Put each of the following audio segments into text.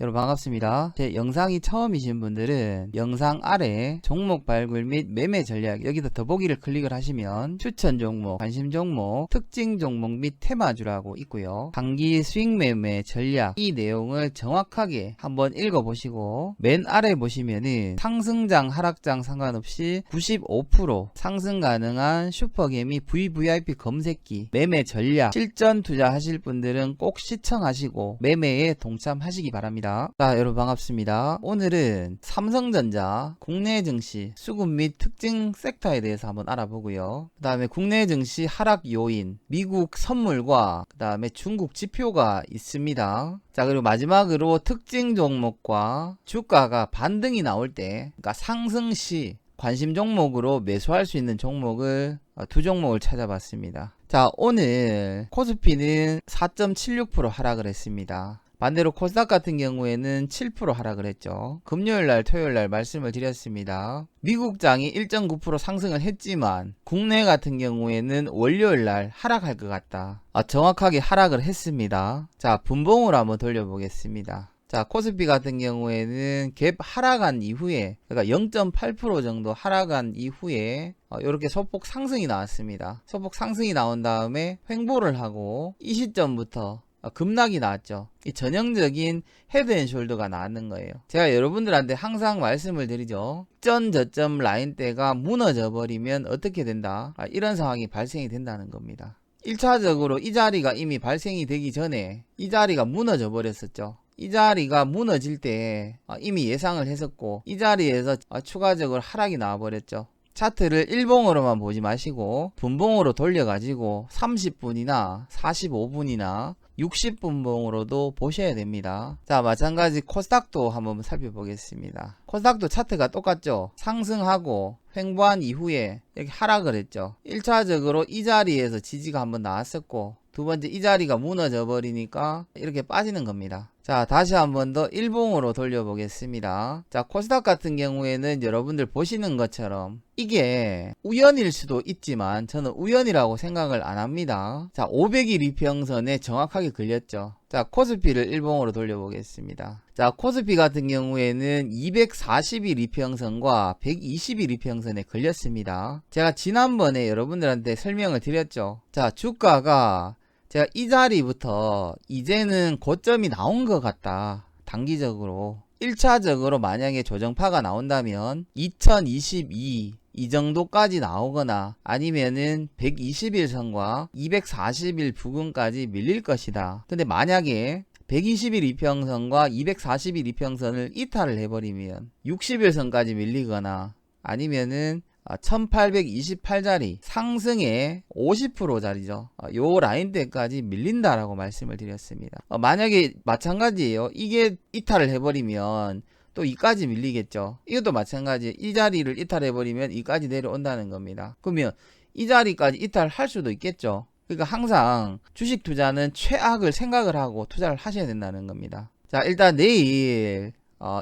여러분 반갑습니다. 제 영상이 처음이신 분들은 영상 아래 종목 발굴 및 매매 전략 여기다 더보기를 클릭을 하시면 추천 종목, 관심 종목, 특징 종목 및 테마주라고 있고요. 단기 수익 매매 전략 이 내용을 정확하게 한번 읽어보시고 맨 아래 보시면은 상승장 하락장 상관없이 95% 상승 가능한 슈퍼개미 VVIP 검색기 매매 전략 실전 투자하실 분들은 꼭 시청하시고 매매에 동참하시기 바랍니다. 자, 여러분 반갑습니다. 오늘은 삼성전자 국내 증시 수급 및 특징 섹터에 대해서 한번 알아보고요. 그 다음에 국내 증시 하락 요인, 미국 선물과 그 다음에 중국 지표가 있습니다. 자, 그리고 마지막으로 특징 종목과 주가가 반등이 나올 때, 그러니까 상승 시 관심 종목으로 매수할 수 있는 종목을 두 종목을 찾아봤습니다. 자, 오늘 코스피는 4.76% 하락을 했습니다. 반대로 코스닥 같은 경우에는 7% 하락을 했죠. 금요일날 토요일날 말씀을 드렸습니다. 미국장이 1.9% 상승을 했지만 국내 같은 경우에는 월요일날 하락할 것 같다. 정확하게 하락을 했습니다. 자, 분봉으로 한번 돌려보겠습니다. 자, 코스피 같은 경우에는 갭 하락한 이후에, 그러니까 0.8% 정도 하락한 이후에 이렇게 소폭 상승이 나왔습니다. 소폭 상승이 나온 다음에 횡보를 하고 이 시점부터 급락이 나왔죠. 이 전형적인 헤드앤숄더가 나왔는 거예요. 제가 여러분들한테 항상 말씀을 드리죠. 저점 라인대가 무너져 버리면 어떻게 된다? 이런 상황이 발생이 된다는 겁니다. 1차적으로 이 자리가 이미 발생이 되기 전에 이 자리가 무너져 버렸었죠. 이 자리가 무너질 때 이미 예상을 했었고 이 자리에서 추가적으로 하락이 나와버렸죠. 차트를 일봉으로만 보지 마시고 분봉으로 돌려가지고 30분이나 45분이나 60분봉으로도 보셔야 됩니다. 자, 마찬가지 코스닥도 한번 살펴보겠습니다. 코스닥도 차트가 똑같죠. 상승하고 횡보한 이후에 이렇게 하락을 했죠. 1차적으로 이 자리에서 지지가 한번 나왔었고 두 번째 이 자리가 무너져 버리니까 이렇게 빠지는 겁니다. 자, 다시 한번 더 일봉으로 돌려보겠습니다. 자, 코스닥 같은 경우에는 여러분들 보시는 것처럼 이게 우연일 수도 있지만 저는 우연이라고 생각을 안 합니다. 자, 500일 이평선에 정확하게 걸렸죠. 자, 코스피를 일봉으로 돌려보겠습니다. 자, 코스피 같은 경우에는 240일 이평선과 120일 이평선에 걸렸습니다. 제가 지난번에 여러분들한테 설명을 드렸죠. 자, 주가가 제가 이 자리부터 이제는 고점이 나온 것 같다. 단기적으로 1차적으로 만약에 조정파가 나온다면 2022 이 정도까지 나오거나 아니면은 120일 선과 240일 부근까지 밀릴 것이다. 근데 만약에 120일 이평선과 240일 이평선을 이탈을 해버리면 60일 선까지 밀리거나 아니면은 1828자리 상승의 50%짜리죠. 요 라인대까지 밀린다라고 말씀을 드렸습니다. 만약에 마찬가지예요. 이게 이탈을 해버리면 또 이까지 밀리겠죠. 이것도 마찬가지. 이 자리를 이탈해버리면 이까지 내려온다는 겁니다. 그러면 이 자리까지 이탈할 수도 있겠죠. 그러니까 항상 주식 투자는 최악을 생각을 하고 투자를 하셔야 된다는 겁니다. 자, 일단 내일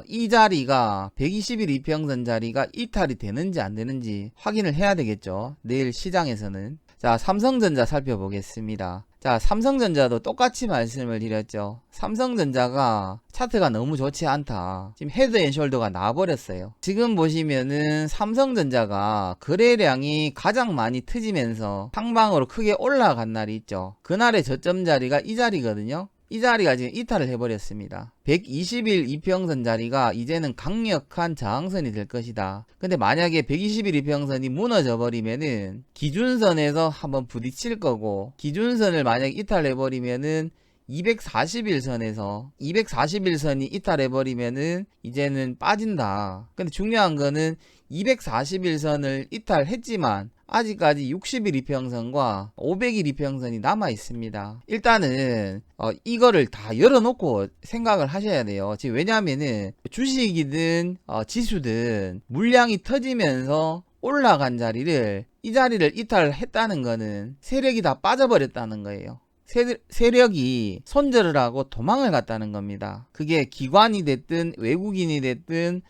이 자리가 120일 이평선 자리가 이탈이 되는지 안 되는지 확인을 해야 되겠죠. 내일 시장에서는. 자, 삼성전자 살펴보겠습니다. 자, 삼성전자도 똑같이 말씀을 드렸죠. 삼성전자가 차트가 너무 좋지 않다. 지금 헤드앤숄더가 나와버렸어요. 지금 보시면은 삼성전자가 거래량이 가장 많이 트지면서 상방으로 크게 올라간 날이 있죠. 그날의 저점 자리가 이 자리거든요. 이 자리가 지금 이탈을 해버렸습니다. 120일 이평선 자리가 이제는 강력한 저항선이 될 것이다. 근데 만약에 120일 이평선이 무너져 버리면은 기준선에서 한번 부딪힐 거고 기준선을 만약에 이탈해버리면은 240일 선에서 240일 선이 이탈해버리면은 이제는 빠진다. 근데 중요한 거는 240일 선을 이탈했지만 아직까지 60일 이평선과 500일 이평선이 남아 있습니다. 일단은 이거를 다 열어놓고 생각을 하셔야 돼요. 지금 왜냐하면은 주식이든 지수든 물량이 터지면서 올라간 자리를 이 자리를 이탈했다는 거는 세력이 다 빠져버렸다는 거예요. 세력이 손절을 하고 도망을 갔다는 겁니다. 그게 기관이 됐든 외국인이 됐든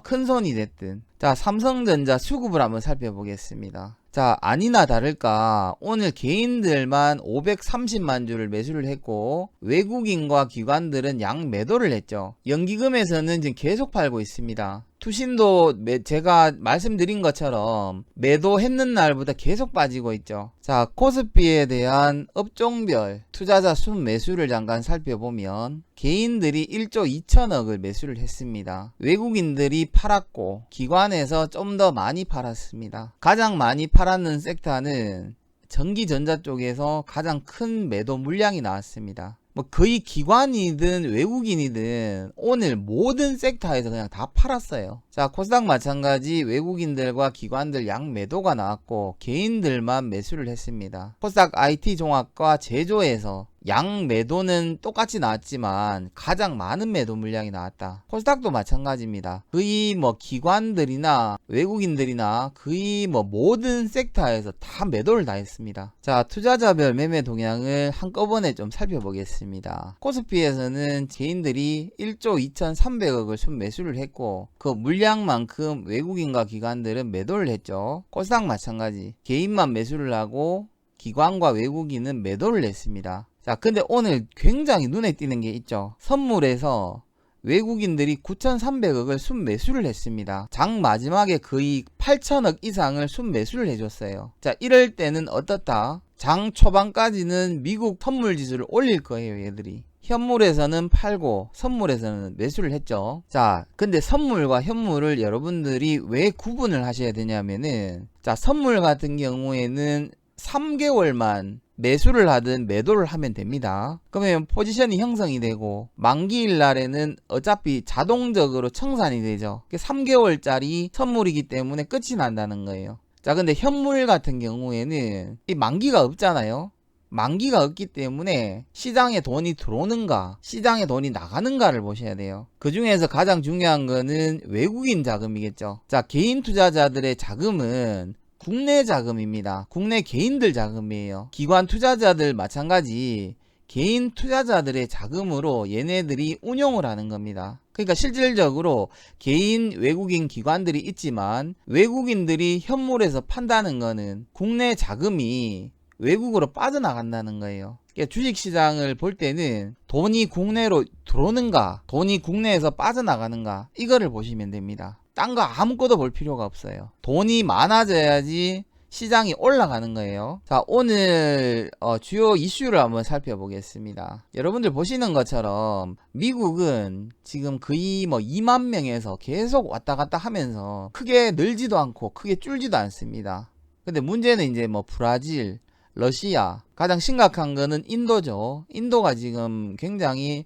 큰 손이 됐든. 자, 삼성전자 수급을 한번 살펴보겠습니다. 자, 아니나 다를까 오늘 개인들만 530만 주를 매수를 했고 외국인과 기관들은 양 매도를 했죠. 연기금에서는 지금 계속 팔고 있습니다. 투신도 제가 말씀드린 것처럼 매도했는 날보다 계속 빠지고 있죠. 자, 코스피에 대한 업종별 투자자 순매수를 잠깐 살펴보면 개인들이 1조 2천억을 매수를 했습니다. 외국인들이 팔았고 기관에서 좀 더 많이 팔았습니다. 가장 많이 팔았는 섹터는 전기전자 쪽에서 가장 큰 매도 물량이 나왔습니다. 뭐 거의 기관이든 외국인이든 오늘 모든 섹터에서 그냥 다 팔았어요. 자, 코스닥 마찬가지 외국인들과 기관들 양 매도가 나왔고 개인들만 매수를 했습니다. 코스닥 IT 종합과 제조에서 양 매도는 똑같이 나왔지만 가장 많은 매도 물량이 나왔다. 코스닥도 마찬가지입니다. 거의 뭐 기관들이나 외국인들이나 거의 뭐 모든 섹터에서 다 매도를 다 했습니다. 자, 투자자별 매매 동향을 한꺼번에 좀 살펴보겠습니다. 코스피에서는 개인들이 1조 2,300억을 순매수를 했고 그 물량만큼 외국인과 기관들은 매도를 했죠. 코스닥 마찬가지 개인만 매수를 하고 기관과 외국인은 매도를 했습니다. 자, 근데 오늘 굉장히 눈에 띄는 게 있죠. 선물에서 외국인들이 9,300억을 순매수를 했습니다. 장 마지막에 거의 8천억 이상을 순매수를 해줬어요. 자, 이럴 때는 어떻다? 장 초반까지는 미국 선물 지수를 올릴 거예요, 얘들이. 현물에서는 팔고 선물에서는 매수를 했죠. 자, 근데 선물과 현물을 여러분들이 왜 구분을 하셔야 되냐면은, 자, 선물 같은 경우에는 3개월만 매수를 하든 매도를 하면 됩니다. 그러면 포지션이 형성이 되고 만기일 날에는 어차피 자동적으로 청산이 되죠. 3개월짜리 선물이기 때문에 끝이 난다는 거예요. 자, 근데 현물 같은 경우에는 이 만기가 없잖아요. 만기가 없기 때문에 시장에 돈이 들어오는가 시장에 돈이 나가는가를 보셔야 돼요. 그 중에서 가장 중요한 거는 외국인 자금이겠죠. 자, 개인 투자자들의 자금은 국내 자금입니다. 국내 개인들 자금이에요. 기관 투자자들 마찬가지 개인 투자자들의 자금으로 얘네들이 운용을 하는 겁니다. 그러니까 실질적으로 개인 외국인 기관들이 있지만 외국인들이 현물에서 판다는 거는 국내 자금이 외국으로 빠져나간다는 거예요. 그러니까 주식시장을 볼 때는 돈이 국내로 들어오는가 돈이 국내에서 빠져나가는가 이거를 보시면 됩니다. 딴 거 아무것도 볼 필요가 없어요. 돈이 많아져야지 시장이 올라가는 거예요. 자, 오늘 주요 이슈를 한번 살펴보겠습니다. 여러분들 보시는 것처럼 미국은 지금 거의 뭐 2만 명에서 계속 왔다 갔다 하면서 크게 늘지도 않고 크게 줄지도 않습니다. 근데 문제는 이제 뭐 브라질, 러시아, 가장 심각한 거는 인도죠. 인도가 지금 굉장히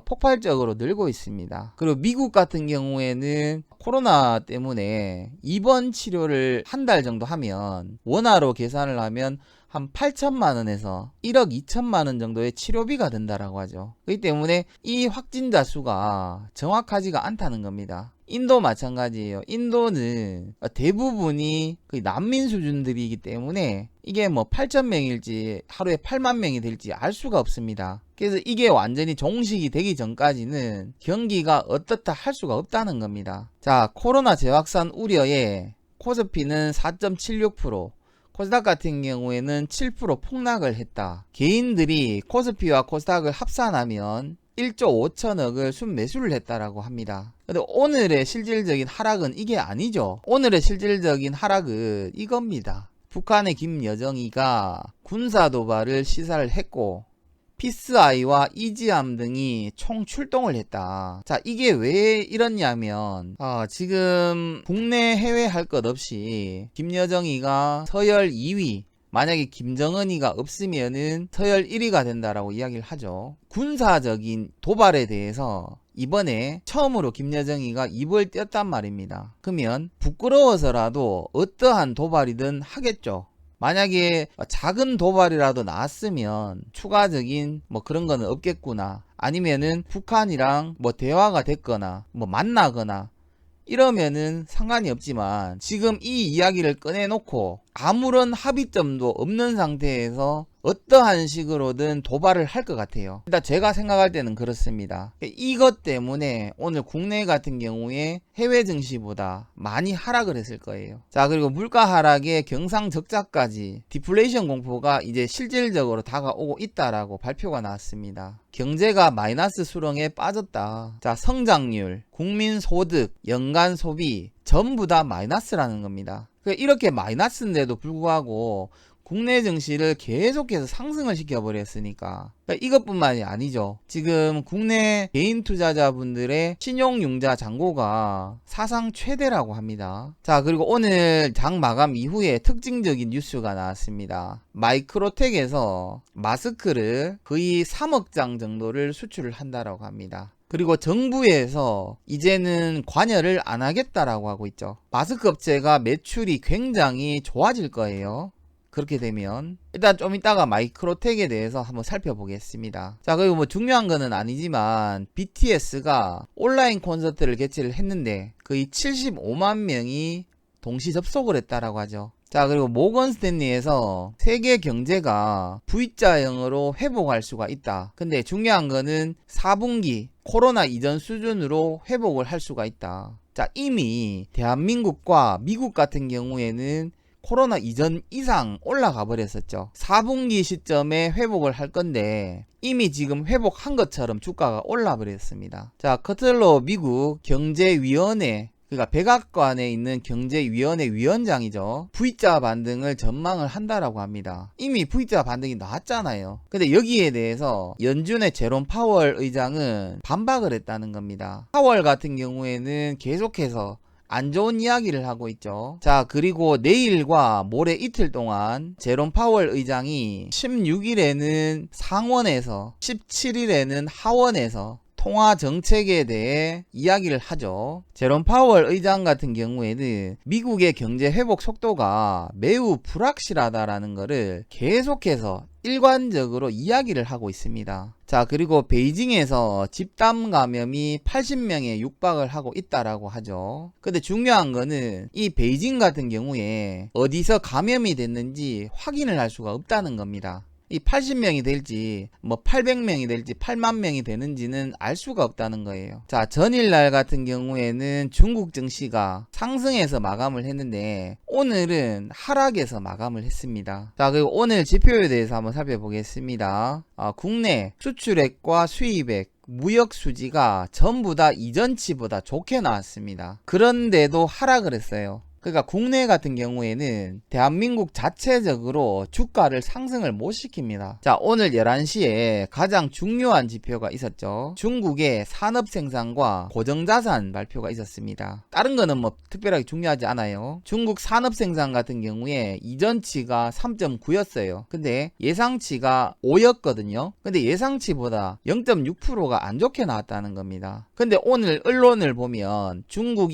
폭발적으로 늘고 있습니다. 그리고 미국 같은 경우에는 코로나 때문에 입원 치료를 한 달 정도 하면 원화로 계산을 하면 한 8천만 원에서 1억 2천만 원 정도의 치료비가 든다라고 하죠. 그렇기 때문에 이 확진자 수가 정확하지가 않다는 겁니다. 인도 마찬가지예요. 인도는 대부분이 거의 난민 수준들이기 때문에 이게 뭐 8천 명일지 하루에 8만 명이 될지 알 수가 없습니다. 그래서 이게 완전히 종식이 되기 전까지는 경기가 어떻다 할 수가 없다는 겁니다. 자, 코로나 재확산 우려에 코스피는 4.76%, 코스닥 같은 경우에는 7% 폭락을 했다. 개인들이 코스피와 코스닥을 합산하면 1조 5천억을 순매수를 했다라고 합니다. 근데 오늘의 실질적인 하락은 이게 아니죠. 오늘의 실질적인 하락은 이겁니다. 북한의 김여정이가 군사도발을 시사를 했고 피스아이와 이지암 등이 총 출동을 했다. 자, 이게 왜 이렇냐면 지금 국내 해외 할 것 없이 김여정이가 서열 2위 만약에 김정은이가 없으면은 서열 1위가 된다라고 이야기를 하죠. 군사적인 도발에 대해서 이번에 처음으로 김여정이가 입을 띄었단 말입니다. 그러면 부끄러워서라도 어떠한 도발이든 하겠죠. 만약에 작은 도발이라도 나왔으면 추가적인 뭐 그런 거는 없겠구나, 아니면은 북한이랑 뭐 대화가 됐거나 뭐 만나거나 이러면은 상관이 없지만 지금 이 이야기를 꺼내놓고 아무런 합의점도 없는 상태에서 어떠한 식으로든 도발을 할 것 같아요. 일단 제가 생각할 때는 그렇습니다. 이것 때문에 오늘 국내 같은 경우에 해외 증시보다 많이 하락을 했을 거예요. 자, 그리고 물가 하락에 경상적자까지 디플레이션 공포가 이제 실질적으로 다가오고 있다라고 발표가 나왔습니다. 경제가 마이너스 수렁에 빠졌다. 자, 성장률, 국민 소득, 연간 소비 전부 다 마이너스라는 겁니다. 이렇게 마이너스인데도 불구하고 국내 증시를 계속해서 상승을 시켜버렸으니까 이것뿐만이 아니죠. 지금 국내 개인 투자자분들의 신용융자 잔고가 사상 최대라고 합니다. 자, 그리고 오늘 장 마감 이후에 특징적인 뉴스가 나왔습니다. 마이크로텍에서 마스크를 거의 3억 장 정도를 수출을 한다라고 합니다. 그리고 정부에서 이제는 관여를 안 하겠다라고 하고 있죠. 마스크 업체가 매출이 굉장히 좋아질 거예요. 그렇게 되면 일단 좀 이따가 마이크로텍에 대해서 한번 살펴보겠습니다. 자, 그리고 뭐 중요한 거는 아니지만 BTS가 온라인 콘서트를 개최를 했는데 거의 75만 명이 동시 접속을 했다라고 하죠. 자, 그리고 모건 스탠리에서 세계 경제가 V자형으로 회복할 수가 있다. 근데 중요한 거는 4분기 코로나 이전 수준으로 회복을 할 수가 있다. 자, 이미 대한민국과 미국 같은 경우에는 코로나 이전 이상 올라가 버렸었죠. 4분기 시점에 회복을 할 건데 이미 지금 회복한 것처럼 주가가 올라 버렸습니다. 자, 커틀로 미국 경제위원회, 그러니까 백악관에 있는 경제위원회 위원장이죠. V자 반등을 전망을 한다라고 합니다. 이미 V자 반등이 나왔잖아요. 근데 여기에 대해서 연준의 제롬 파월 의장은 반박을 했다는 겁니다. 파월 같은 경우에는 계속해서 안 좋은 이야기를 하고 있죠. 자, 그리고 내일과 모레 이틀 동안 제롬 파월 의장이 16일에는 상원에서 17일에는 하원에서 통화 정책에 대해 이야기를 하죠. 제롬 파월 의장 같은 경우에는 미국의 경제 회복 속도가 매우 불확실하다라는 것을 계속해서 일관적으로 이야기를 하고 있습니다. 자, 그리고 베이징에서 집단 감염이 80명에 육박을 하고 있다라고 하죠. 근데 중요한 거는 이 베이징 같은 경우에 어디서 감염이 됐는지 확인을 할 수가 없다는 겁니다. 이 80명이 될지 뭐 800명이 될지 8만 명이 되는지는 알 수가 없다는 거예요. 자, 전일날 같은 경우에는 중국 증시가 상승해서 마감을 했는데 오늘은 하락해서 마감을 했습니다. 자, 그리고 오늘 지표에 대해서 한번 살펴보겠습니다. 국내 수출액과 수입액, 무역 수지가 전부 다 이전치보다 좋게 나왔습니다. 그런데도 하락을 했어요. 그러니까 국내 같은 경우에는 대한민국 자체적으로 주가를 상승을 못 시킵니다. 자, 오늘 11시에 가장 중요한 지표가 있었죠. 중국의 산업생산과 고정자산 발표가 있었습니다. 다른 거는 뭐 특별하게 중요하지 않아요. 중국 산업생산 같은 경우에 이전치가 3.9였어요. 근데 예상치가 5였거든요. 근데 예상치보다 0.6%가 안 좋게 나왔다는 겁니다. 근데 오늘 언론을 보면 중국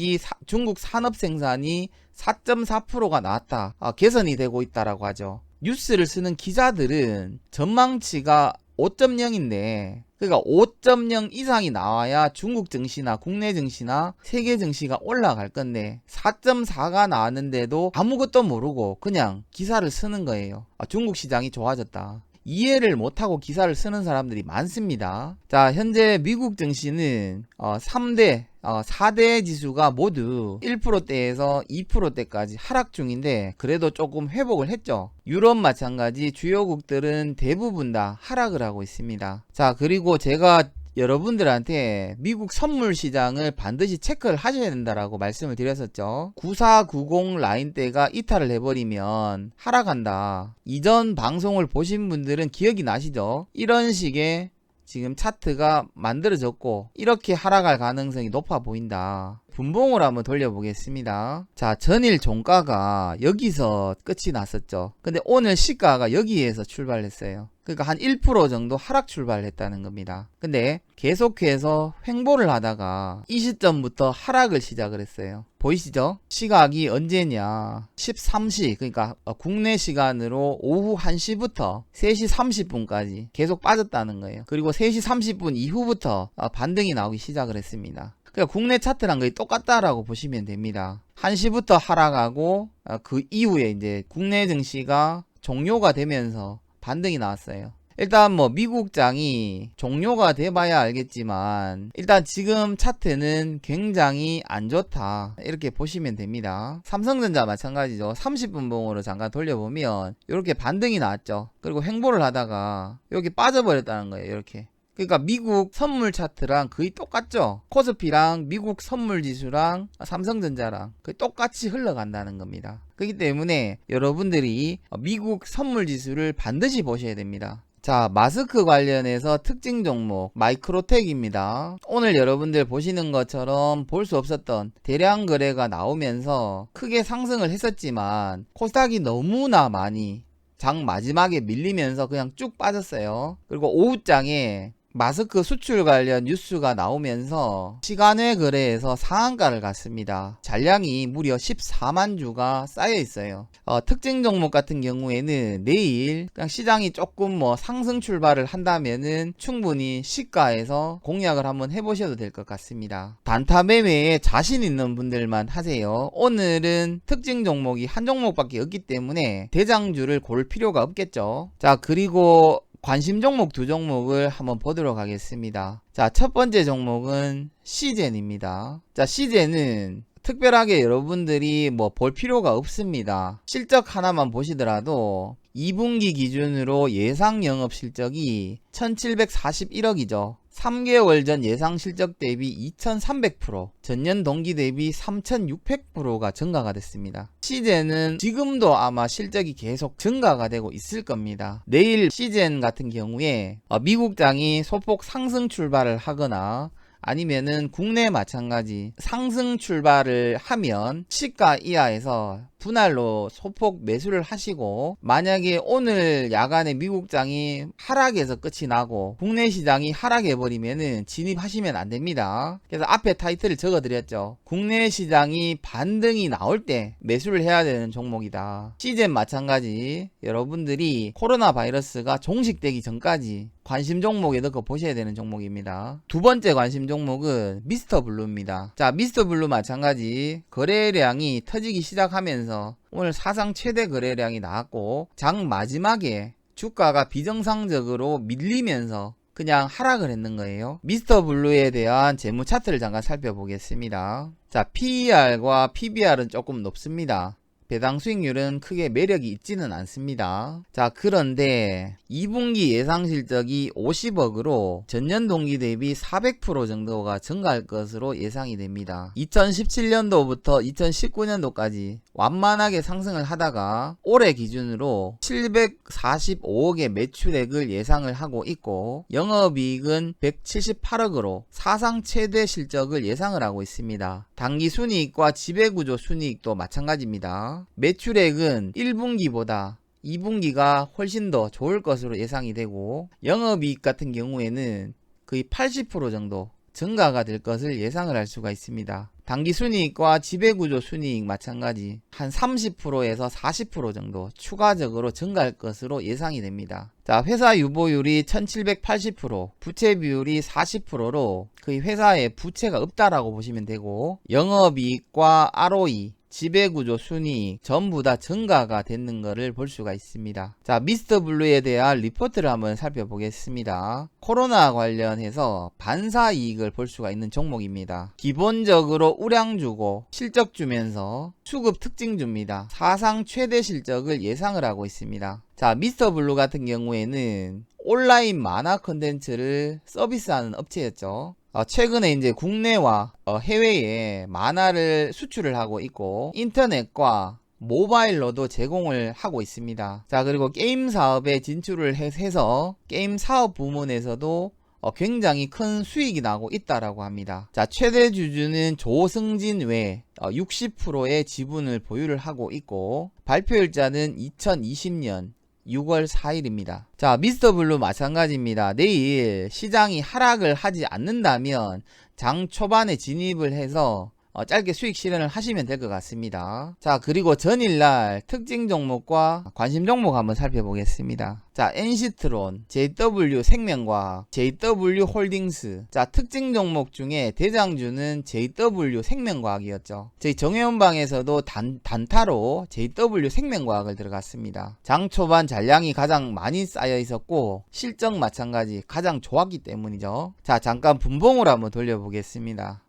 산업생산이 4.4%가 나왔다. 개선이 되고 있다라고 하죠. 뉴스를 쓰는 기자들은 전망치가 5.0인데 그러니까 5.0 이상이 나와야 중국 증시나 국내 증시나 세계 증시가 올라갈 건데 4.4가 나왔는데도 아무것도 모르고 그냥 기사를 쓰는 거예요. 중국 시장이 좋아졌다. 이해를 못하고 기사를 쓰는 사람들이 많습니다. 자, 현재 미국 증시는 4대 지수가 모두 1%대에서 2%대까지 하락 중인데 그래도 조금 회복을 했죠. 유럽 마찬가지 주요국들은 대부분 다 하락을 하고 있습니다. 자, 그리고 제가 여러분들한테 미국 선물 시장을 반드시 체크를 하셔야 된다라고 말씀을 드렸었죠. 9490 라인대가 이탈을 해버리면 하락한다. 이전 방송을 보신 분들은 기억이 나시죠? 이런 식의 지금 차트가 만들어졌고 이렇게 하락할 가능성이 높아 보인다. 분봉을 한번 돌려보겠습니다. 자, 전일 종가가 여기서 끝이 났었죠. 근데 오늘 시가가 여기에서 출발했어요. 그러니까 한 1% 정도 하락 출발했다는 겁니다. 근데 계속해서 횡보를 하다가 이 시점부터 하락을 시작을 했어요. 보이시죠? 시각이 언제냐? 13시, 그러니까 국내 시간으로 오후 1시부터 3시 30분까지 계속 빠졌다는 거예요. 그리고 3시 30분 이후부터 반등이 나오기 시작을 했습니다. 그러니까 국내 차트랑 거의 똑같다라고 보시면 됩니다. 1시부터 하락하고 그 이후에 이제 국내 증시가 종료가 되면서 반등이 나왔어요. 일단 뭐 미국장이 종료가 돼봐야 알겠지만 일단 지금 차트는 굉장히 안 좋다 이렇게 보시면 됩니다. 삼성전자 마찬가지죠. 30분 봉으로 잠깐 돌려보면 이렇게 반등이 나왔죠. 그리고 횡보를 하다가 여기 빠져버렸다는 거예요. 이렇게. 그러니까 미국 선물 차트랑 거의 똑같죠. 코스피랑 미국 선물 지수랑 삼성전자랑 거의 똑같이 흘러간다는 겁니다. 그렇기 때문에 여러분들이 미국 선물 지수를 반드시 보셔야 됩니다. 자, 마스크 관련해서 특징 종목 마이크로텍입니다. 오늘 여러분들 보시는 것처럼 볼 수 없었던 대량 거래가 나오면서 크게 상승을 했었지만 코스닥이 너무나 많이 장 마지막에 밀리면서 그냥 쭉 빠졌어요. 그리고 오후장에 마스크 수출 관련 뉴스가 나오면서 시간외 거래에서 상한가를 갔습니다. 잔량이 무려 14만 주가 쌓여 있어요. 특징 종목 같은 경우에는 내일 그냥 시장이 조금 뭐 상승 출발을 한다면은 충분히 시가에서 공략을 한번 해보셔도 될 것 같습니다. 단타 매매에 자신 있는 분들만 하세요. 오늘은 특징 종목이 한 종목밖에 없기 때문에 대장주를 고를 필요가 없겠죠. 자, 그리고 관심 종목 두 종목을 한번 보도록 하겠습니다. 자, 첫 번째 종목은 시젠입니다. 자, 시젠은 특별하게 여러분들이 뭐 볼 필요가 없습니다. 실적 하나만 보시더라도 2분기 기준으로 예상 영업 실적이 1741억이죠. 3개월 전 예상 실적 대비 2300%, 전년 동기 대비 3600%가 증가가 됐습니다. 시젠은 지금도 아마 실적이 계속 증가가 되고 있을 겁니다. 내일 시젠 같은 경우에 미국장이 소폭 상승 출발을 하거나 아니면은 국내 마찬가지 상승 출발을 하면 시가 이하에서 분할로 소폭 매수를 하시고, 만약에 오늘 야간에 미국장이 하락에서 끝이 나고 국내 시장이 하락해버리면은 진입하시면 안 됩니다. 그래서 앞에 타이틀을 적어 드렸죠. 국내 시장이 반등이 나올 때 매수를 해야 되는 종목이다. 시젠 마찬가지 여러분들이 코로나 바이러스가 종식되기 전까지 관심 종목에 넣고 보셔야 되는 종목입니다. 두 번째 관심 종목은 미스터 블루입니다. 자, 미스터 블루 마찬가지 거래량이 터지기 시작하면서 오늘 사상 최대 거래량이 나왔고 장 마지막에 주가가 비정상적으로 밀리면서 그냥 하락을 했는 거예요. 미스터 블루에 대한 재무 차트를 잠깐 살펴보겠습니다. 자, PER과 PBR은 조금 높습니다. 배당 수익률은 크게 매력이 있지는 않습니다. 자, 그런데 2분기 예상 실적이 50억으로 전년 동기 대비 400% 정도가 증가할 것으로 예상이 됩니다. 2017년도부터 2019년도까지 완만하게 상승을 하다가 올해 기준으로 745억의 매출액을 예상을 하고 있고 영업이익은 178억으로 사상 최대 실적을 예상을 하고 있습니다. 당기 순이익과 지배구조 순이익도 마찬가지입니다. 매출액은 1분기보다 2분기가 훨씬 더 좋을 것으로 예상이 되고 영업이익 같은 경우에는 거의 80% 정도 증가가 될 것을 예상을 할 수가 있습니다. 당기순이익과 지배구조 순이익 마찬가지 한 30%에서 40% 정도 추가적으로 증가할 것으로 예상이 됩니다. 자, 회사 유보율이 1780%, 부채 비율이 40%로 거의 회사에 부채가 없다라고 보시면 되고 영업이익과 ROE, 지배구조 순이익 전부 다 증가가 되는 것을 볼 수가 있습니다. 자, 미스터 블루에 대한 리포트를 한번 살펴보겠습니다. 코로나 관련해서 반사이익을 볼 수가 있는 종목입니다. 기본적으로 우량주고 실적 주면서 수급 특징주입니다. 사상 최대 실적을 예상을 하고 있습니다. 자, 미스터 블루 같은 경우에는 온라인 만화 컨텐츠를 서비스하는 업체였죠. 최근에 이제 국내와 해외에 만화를 수출을 하고 있고 인터넷과 모바일로도 제공을 하고 있습니다. 자, 그리고 게임 사업에 진출을 해서 게임 사업 부문에서도 굉장히 큰 수익이 나고 있다라고 합니다. 자, 최대 주주는 조승진 외 60%의 지분을 보유를 하고 있고 발표일자는 2020년 6월 4일입니다. 자, 미스터 블루 마찬가지입니다. 내일 시장이 하락을 하지 않는다면 장 초반에 진입을 해서 짧게 수익 실현을 하시면 될 것 같습니다. 자, 그리고 전일날 특징 종목과 관심 종목 한번 살펴보겠습니다. 자, NC트론, JW 생명과학, JW 홀딩스. 자, 특징 종목 중에 대장주는 JW 생명과학이었죠. 저희 정혜원방에서도 단타로 JW 생명과학을 들어갔습니다. 장 초반 잔량이 가장 많이 쌓여 있었고 실적 마찬가지 가장 좋았기 때문이죠. 자, 잠깐 분봉으로 한번 돌려보겠습니다.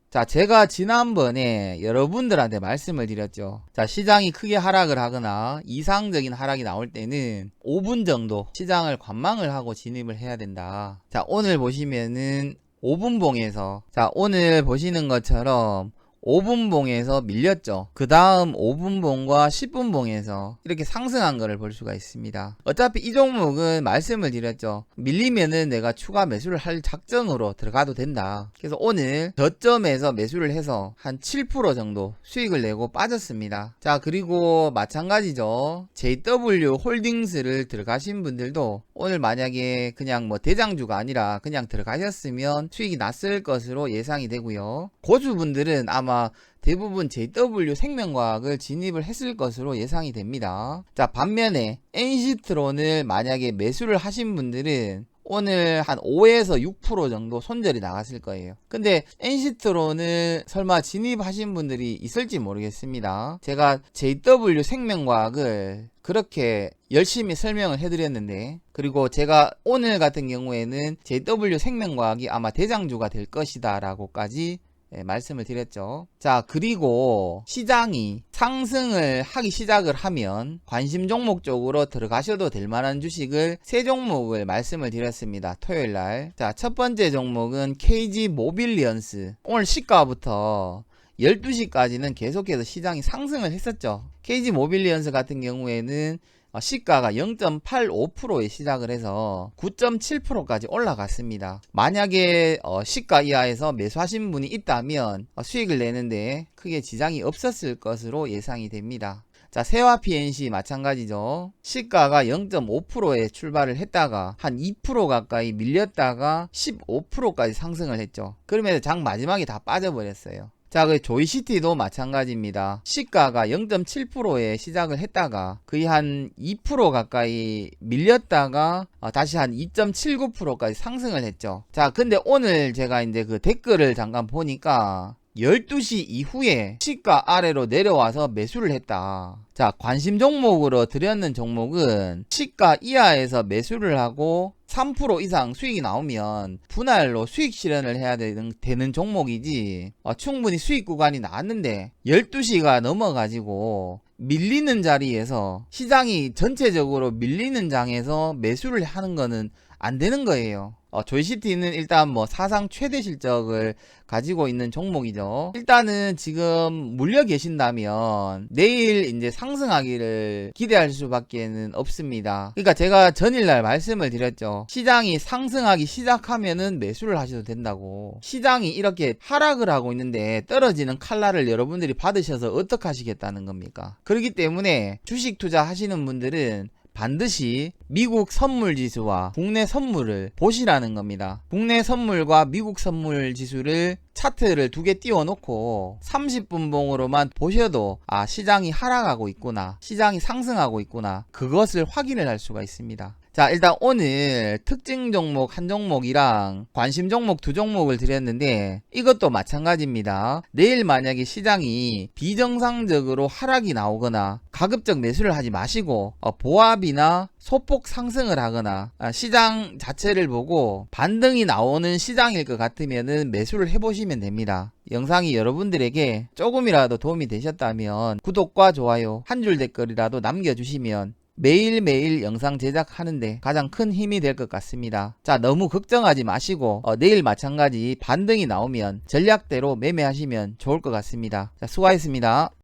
자, 제가 지난번에 여러분들한테 말씀을 드렸죠. 자, 시장이 크게 하락을 하거나 이상적인 하락이 나올 때는 5분 정도 시장을 관망을 하고 진입을 해야 된다. 자, 오늘 보시면은 5분봉에서, 자, 오늘 보시는 것처럼 5분봉에서 밀렸죠. 그 다음 5분봉과 10분봉에서 이렇게 상승한 거를 볼 수가 있습니다. 어차피 이 종목은 말씀을 드렸죠. 밀리면은 내가 추가 매수를 할 작정으로 들어가도 된다. 그래서 오늘 저점에서 매수를 해서 한 7% 정도 수익을 내고 빠졌습니다. 자, 그리고 마찬가지죠. JW 홀딩스를 들어가신 분들도 오늘 만약에 그냥 뭐 대장주가 아니라 그냥 들어가셨으면 수익이 났을 것으로 예상이 되고요. 고수분들은 아마 대부분 JW 생명과학을 진입을 했을 것으로 예상이 됩니다. 자, 반면에 NC트론을 만약에 매수를 하신 분들은 오늘 한 5에서 6% 정도 손절이 나갔을 거예요. 근데 NC트론을 설마 진입하신 분들이 있을지 모르겠습니다. 제가 JW 생명과학을 그렇게 열심히 설명을 해드렸는데, 그리고 제가 오늘 같은 경우에는 JW 생명과학이 아마 대장주가 될 것이다 라고까지 말씀을 드렸죠. 자, 그리고 시장이 상승을 하기 시작을 하면 관심 종목 쪽으로 들어가셔도 될 만한 주식을 3종목을 말씀을 드렸습니다. 토요일날. 자, 첫 번째 종목은 KG 모빌리언스. 오늘 시가부터 12시까지는 계속해서 시장이 상승을 했었죠. KG 모빌리언스 같은 경우에는 시가가 0.85%에 시작을 해서 9.7%까지 올라갔습니다. 만약에 시가 이하에서 매수하신 분이 있다면 수익을 내는데 크게 지장이 없었을 것으로 예상이 됩니다. 자, 세화 PNC 마찬가지죠. 시가가 0.5%에 출발을 했다가 한 2% 가까이 밀렸다가 15%까지 상승을 했죠. 그러면서 장 마지막에 다 빠져버렸어요. 자, 그 조이시티도 마찬가지입니다. 시가가 0.7%에 시작을 했다가 거의 한 2% 가까이 밀렸다가 다시 한 2.79%까지 상승을 했죠. 자, 근데 오늘 제가 이제 그 댓글을 잠깐 보니까 12시 이후에 시가 아래로 내려와서 매수를 했다. 자, 관심 종목으로 드렸는 종목은 시가 이하에서 매수를 하고 3% 이상 수익이 나오면 분할로 수익 실현을 해야 되는 종목이지, 충분히 수익 구간이 나왔는데 12시가 넘어가지고 밀리는 자리에서, 시장이 전체적으로 밀리는 장에서 매수를 하는 거는 안 되는 거예요. 조이시티는 일단 뭐 사상 최대 실적을 가지고 있는 종목이죠. 일단은 지금 물려 계신다면 내일 이제 상승하기를 기대할 수밖에는 없습니다. 그러니까 제가 전일날 말씀을 드렸죠. 시장이 상승하기 시작하면은 매수를 하셔도 된다고. 시장이 이렇게 하락을 하고 있는데 떨어지는 칼날을 여러분들이 받으셔서 어떡하시겠다는 겁니까? 그렇기 때문에 주식 투자 하시는 분들은 반드시 미국 선물 지수와 국내 선물을 보시라는 겁니다. 국내 선물과 미국 선물 지수를 차트를 2개 띄워 놓고 30분 봉으로만 보셔도 시장이 하락하고 있구나, 시장이 상승하고 있구나, 그것을 확인을 할 수가 있습니다. 자, 일단 오늘 특징 종목 한 종목이랑 관심 종목 2종목을 드렸는데 이것도 마찬가지입니다. 내일 만약에 시장이 비정상적으로 하락이 나오거나 가급적 매수를 하지 마시고 보합이나 소폭 상승을 하거나 시장 자체를 보고 반등이 나오는 시장일 것 같으면은 매수를 해보시면 됩니다. 영상이 여러분들에게 조금이라도 도움이 되셨다면 구독과 좋아요, 한 줄 댓글이라도 남겨주시면 매일매일 영상 제작하는데 가장 큰 힘이 될 것 같습니다. 자, 너무 걱정하지 마시고 내일 마찬가지 반등이 나오면 전략대로 매매하시면 좋을 것 같습니다. 자, 수고하셨습니다.